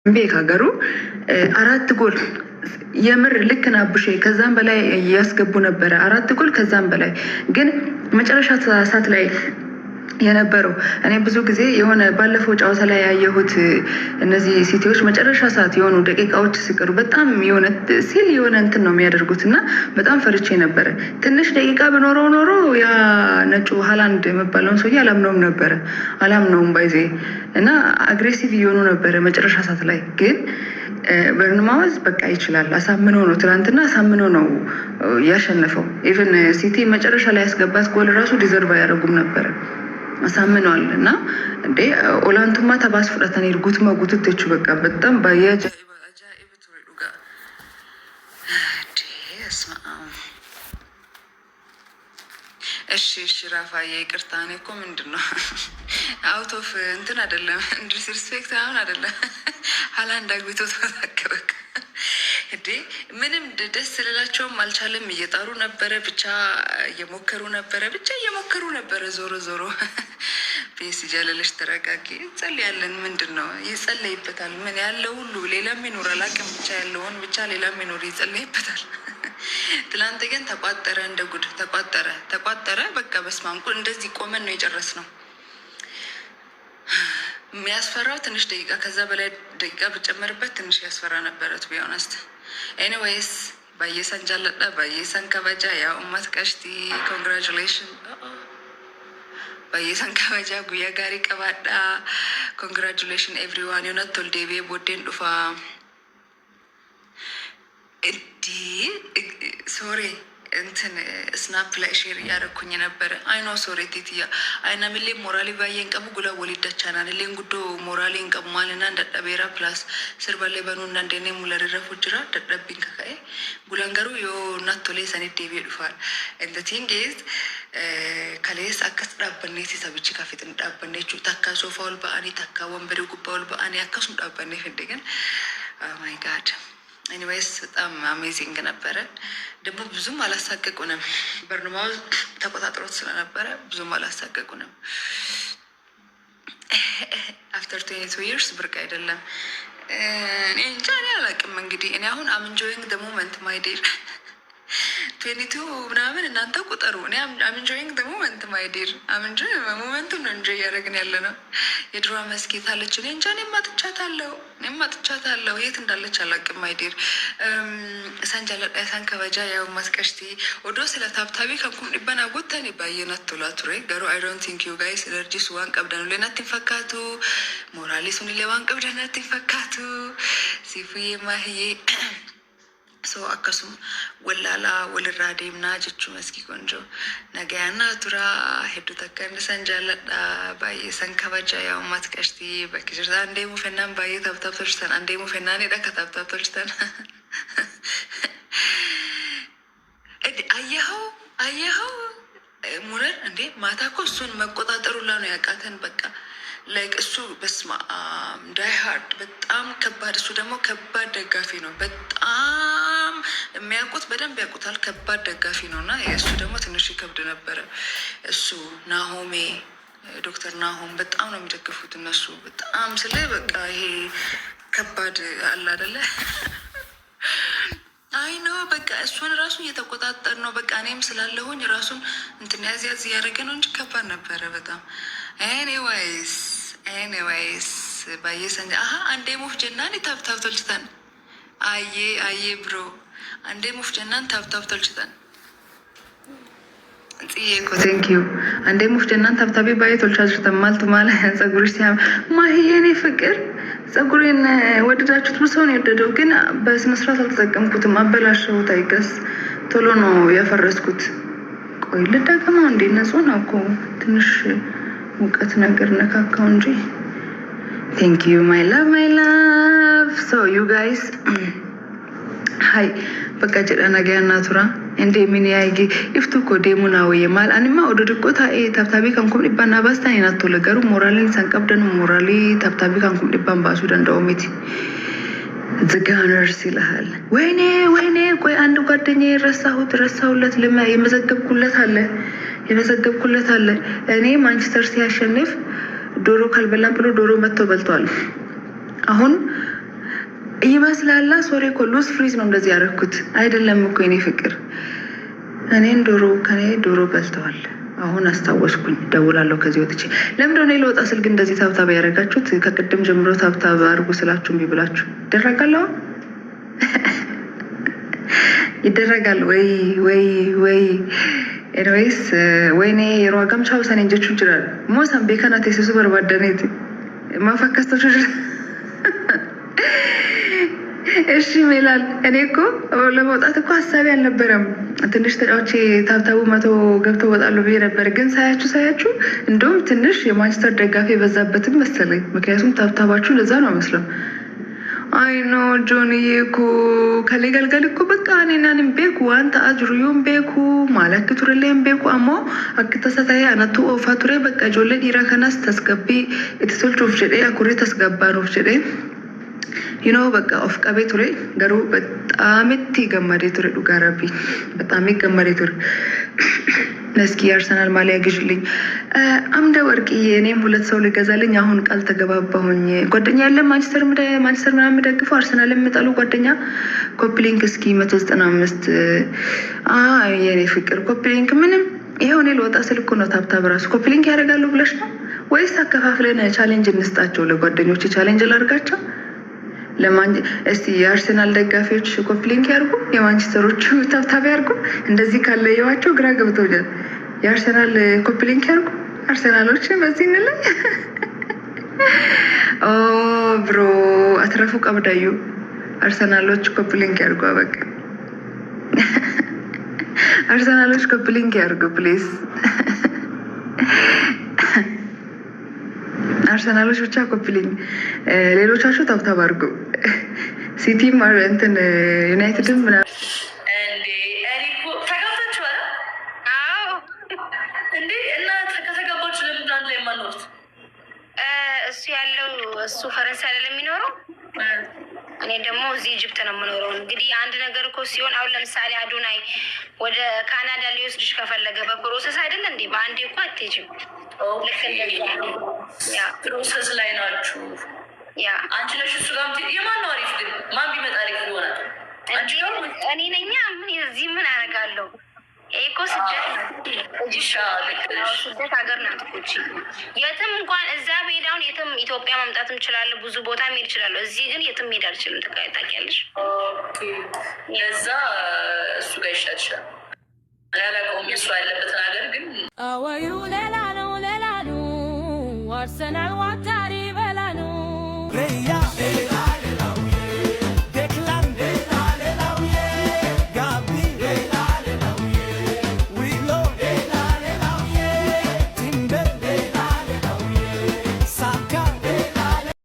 ቤክ ሀገሩ 4 ጎል የምር ልክ ናብሼ ከዛም በላይ ያስገቡ ነበረ። 4 ጎል ከዛም በላይ ግን መጨረሻ ሰዓት ላይ የነበረው እኔ ብዙ ጊዜ የሆነ ባለፈው ጨዋታ ላይ ያየሁት እነዚህ ሲቲዎች መጨረሻ ሰዓት የሆኑ ደቂቃዎች ሲቀሩ በጣም የሆነ እንትን ነው የሚያደርጉት እና በጣም ፈርቼ ነበረ። ትንሽ ደቂቃ በኖረው ኖሮ ያ ነጩ ሃላንድ የሚባለውን ሰውዬ አላምነውም ባይዜ እና አግሬሲቭ እየሆኑ ነበረ መጨረሻ ሰዓት ላይ ግን በርንማውዝ በቃ ይችላል። አሳምኖ ነው ትናንትና አሳምኖ ነው ያሸነፈው። ኢቨን ሲቲ መጨረሻ ላይ ያስገባት ጎል ራሱ ዲዘርቭ አያደርጉም ነበረ። አሳምነዋል እና እንዴ ኦላንቱማ ተባስ ፍረተን ይርጉትማ ጉትቴቹ በቃ በጣም ባያጃ እሺ ራፋዬ ይቅርታ። እኔ እኮ ምንድን ነው አውት ኦፍ እንትን አይደለም ዲስሪስፔክት አሁን አይደለም ሃላንድ አግቢቶ ተወታከበክ እንዴ ምንም ደስ ልላቸውም አልቻለም። እየጣሩ ነበረ ብቻ እየሞከሩ ነበረ ዞሮ ፒኤስጂ ያለለሽ ተረጋጊ። ጸልያለን ምንድን ነው ይጸለይበታል። ምን ያለው ሁሉ ሌላም ይኖራል። አቅም ብቻ ያለውን ብቻ ሌላም ይኖር ይጸለይበታል። ትላንት ግን ተቋጠረ፣ እንደ ጉድ ተቋጠረ። በቃ በስማንቁ እንደዚህ ቆመን ነው የጨረስነው። የሚያስፈራው ትንሽ ደቂቃ ከዛ በላይ ደቂቃ ብጨመርበት ትንሽ ያስፈራ ነበረ ቱ ቢ ኦነስት። ኤኒዌይስ ባየሰን ጃለዳ ባየሰን ከበጃ ያ ኡመት ቀሽቲ ኮንግራቹሌሽን ባየሰን ከበጃ ጉያ ጋሪ ቀባዳ ኮንግራቹሌሽን ኤቭሪዋን ዩነት ቶልዴቤ ቦዴን ዱፋ እዲ ሶሪ እንትን ስናፕ ላይ ሼር እያደረኩኝ ነበረ። አይኖ ሶሪ ቲትያ አይና ሚሌ ሞራሊ ባየን ቀሙ ጉላ ወሊዳቻናን ሌን ጉዶ ሞራሊ እንቀማልና እንደጠቤራ ፕላስ ስርበሌ በኑ እና እንደኔ ሙለረረፉ ጅራ ደደብኝ ከካይ ጉላንገሩ ዮ ናቶሌ ሰኔ ዴቪ ዱፋል እንደ ቲንግ ኢዝ ከሌስ አከስ ዳበኔ ሲሰብቺ ካፊት ዳበኔቹ ታካ ሶፋውል በአኒ ታካ ወንበሩ ጉባውል በአኒ አከሱ ዳበኔ ፍንደገን ኦ ማይ ጋድ ኤኒዌይስ በጣም አሜዚንግ ነበረ። ደግሞ ብዙም አላሳቀቁንም። በርንማውዝ ተቆጣጥሮት ስለነበረ ብዙም አላሳቀቁንም። አፍተር 22 years ብርቅ አይደለም። እኔ እንጃ እኔ አላውቅም። እንግዲህ እኔ አሁን አም ኢንጆይንግ ዘ ሞመንት ማይ ዲር 22 ምናምን እናንተ ቁጠሩ። እኔ አም ኢንጆይንግ ዘ ሞመንት ማይ ዲር ሞመንቱን ነው እንጆይ እያደረግን ያለ ነው። የድሮ መስኬት አለች። እኔ እንጃ እኔም አጥቻታለሁ። የት እንዳለች አላውቅም። ማይ ዲር ሰንጃለዳ ሰንከበጃ ያው ማስቀሽቲ ወዶ ስለ ታብታቢ ከንኩም ዲበና ጎተን ባየናት ቶላቱሬ ገሩ አይ ዶንት ቲንክ ዩ ጋይስ ኤነርጂስ ዋን ቀብዳኑ ለናት ይፈካቱ ሞራሊሱን ለዋን ቀብዳናት ይፈካቱ ሲፉዬ ማህዬ ሶ አከሱም ወላላ ወልራ ዴምና ጀቹ መስኪ ቆንጆ ነገያና ቱራ ሄዱ ተከን ሰንጃለዳ ባይ ሰንከበጃ ያው ማትቀሽቲ በክጅርታ አንዴ ሙፈናን ባይ ታብታብቶችተን አንዴ ሙፈናን ሄዳ ከታብታብቶችተን አየኸው ሙረር እንዴ ማታ እኮ እሱን መቆጣጠሩላ ነው ያቃተን። በቃ ላይክ እሱ በስማ ዳይሃርድ በጣም ከባድ፣ እሱ ደግሞ ከባድ ደጋፊ ነው። በጣም የሚያውቁት በደንብ ያውቁታል። ከባድ ደጋፊ ነው እና እሱ ደግሞ ትንሽ ይከብድ ነበረ። እሱ ናሆሜ ዶክተር ናሆም በጣም ነው የሚደግፉት እነሱ በጣም ስለ በቃ ይሄ ከባድ አለ አይደለ? አይ ነው በቃ እሱን ራሱ እየተቆጣጠር ነው። በቃ እኔም ስላለሁኝ ራሱን እንትን ያዝ እያደረገ ነው እንጂ ከባድ ነበረ በጣም። ኤኒዌይስ ባየሰን አንዴ ሙፍ ጀናን ታብታብ ተልችተን አየ ብሮ አንዴ ሙፍ ጀናን ታብታብ ተልችተን ጽዬኮ ቴንኪዩ አንዴ ሙፍ ጀናን ታብታቢ ባየ ተልቻችተን ማልቱ ማለ ጸጉርሽ ሲያም ማህየኔ ፍቅር ጸጉሬን ወደዳችሁት ብሰውን የወደደው ግን በስነስርዓት አልተጠቀምኩትም። አበላሸሁት። አይገስ ቶሎ ነው ያፈረስኩት። ቆይ ልደገመው እንዴ? ነጹህ ነው እኮ ትንሽ ሙቀት ነገር ነካካው እንጂ። ቴንክ ዩ ማይ ላቭ ሶ ዩ ጋይስ ሃይ በቃ ጀዳ ነገያ ናቱራ እንዴ ምን ያይጊ ኢፍቱ ኮ ዴሙና ወይ ማል አንማ ወደድቆታ ታብታቢ ካንኩም ዲባና ባስታኒ ናቶ ለገሩ ሞራሊን ሰንቀብደን ሞራሊ ታብታቢ ካንኩም ዲባን ባሱ ደንዳው ሚቲ ዝጋነርስ ይልሃል። ወይኔ ቆይ አንድ ጓደኛዬ ረሳሁለት ለማ የመዘገብኩለት አለ እኔ ማንቸስተር ሲያሸንፍ ዶሮ ካልበላን ብሎ ዶሮ መጥቶ በልቷል። አሁን ይመስላል። ሶሪ እኮ ሉዝ ፍሪዝ ነው እንደዚህ ያደረኩት አይደለም እኮ የኔ ፍቅር። እኔን ከኔ ዶሮ በልተዋል። አሁን አስታወስኩኝ፣ ደውላለሁ ከዚህ ወጥቼ። ለምንድን ነው ለወጣ ስል ግን እንደዚህ ታብታብ ያደረጋችሁት? ከቅድም ጀምሮ ታብታብ አድርጉ ስላችሁ እምቢ ብላችሁ ይደረጋል። አሁን ይደረጋል ወይ? ኤንዌይስ ወይኔ የሮ ገምቻ ሰኔ እንጀቹ ይችላል ሞሳም ቤከናት የሱሱ በርባደኔት ማፈከስተች እሺ ሜላል፣ እኔ እኮ ለመውጣት እኮ ሀሳቢ አልነበረም። ትንሽ ተጫዋች ታብታቡ 100 ገብተው ወጣሉ ብዬ ነበር። ግን ሳያችሁ እንደውም ትንሽ የማንቸስተር ደጋፊ የበዛበትም መሰለኝ። ምክንያቱም ታብታባችሁ ለዛ ነው መስለው። አይ ኖ ጆንዬ እኮ ከሌገልገል እኮ በቃ እኔናንም ቤኩ ዋንተ አጅሩዩን ቤኩ ማለክ ቱሬሌን ቤኩ አሞ አክተሰታዬ አነቱ ኦፋ ቱሬ በቃ ጆሌ ዲራ ከናስ ተስገቢ እትቶልቹፍ ጀዴ አኩሬ ተስገባ ኖፍ ጀዴ ዩኖ በቃ ኦፍ ቀቤ ቱሬ ገሩ በጣም ገመዴ ቱሬ ዱጋራቢ በጣም ገመዴ ቱሬ። እስኪ የአርሰናል ማሊያ ግዥልኝ አምደ ወርቅዬ። እኔም 2 ሰው ልገዛልኝ አሁን ቃል ተገባባሁኝ። ጓደኛ ያለ ማንቸስተር ምናምን የምደግፈው አርሰናል የምጠሉ ጓደኛ ኮፕሊንክ እስኪ 195 የኔ ፍቅር ኮፕሊንክ ምንም ይሄው እኔ ልወጣ ስልኩ ነው። ታብታብ ራሱ ኮፕሊንክ ያደርጋሉ ብለሽ ነው ወይስ አከፋፍለን ቻሌንጅ እንስጣቸው? ለጓደኞች ቻሌንጅ ላርጋቸው። እስቲ የአርሰናል ደጋፊዎች ኮፕሊንክ ያርጉ፣ የማንቸስተሮቹ ታብታብ ያርጉ። እንደዚህ ካለየዋቸው ግራ ገብቶኛል። የአርሰናል ኮፕሊንክ ያርጉ አርሰናሎች በዚህ ላይ ብሮ አትረፉ ቀብዳዩ አርሰናሎች ኮፕሊንክ ያርጉ። በቃ አርሰናሎች ኮፕሊንክ ያርጉ ፕሊዝ። አርሰናሎች ብቻ ኮፕሊንግ፣ ሌሎቻችሁ ታብታብ አድርጉ። ሲቲም እንትን ዩናይትድም ምናምን እሱ ያለው እሱ ፈረንሳይ ላይ የሚኖረው እኔ ደግሞ እዚህ ኢጅፕት ነው የምኖረው። እንግዲህ አንድ ነገር እኮ ሲሆን አሁን ለምሳሌ አዶናይ ወደ ካናዳ ሊወስድሽ ከፈለገ በፕሮሰስ አይደለ እንዴ? በአንዴ እኮ አትሄጂም። ልክ እንደዚያ ፕሮሰስ ላይ ናችሁ። አንቺ ነሽ እሱ ጋር የማን ነው አሪፍ? ግን ማን ቢመጣ አሪፍ ይሆናል? እኔ ነኛ። ምን እዚህ ምን አደርጋለሁ? እኮ ስደት ሀገር ናት እኮ የትም እንኳን እዛ ብሄዳውን የትም ኢትዮጵያ መምጣት እንችላለሁ። ብዙ ቦታ መሄድ እችላለሁ። እዚህ ግን የትም መሄድ አልችልም። ታውቂያለሽ። ለዛ እሱ ጋር ይሻልሻል። ያላቀውም እሱ ያለበትን ሀገር ግን ሌላ ነው አርሰናል ዋታ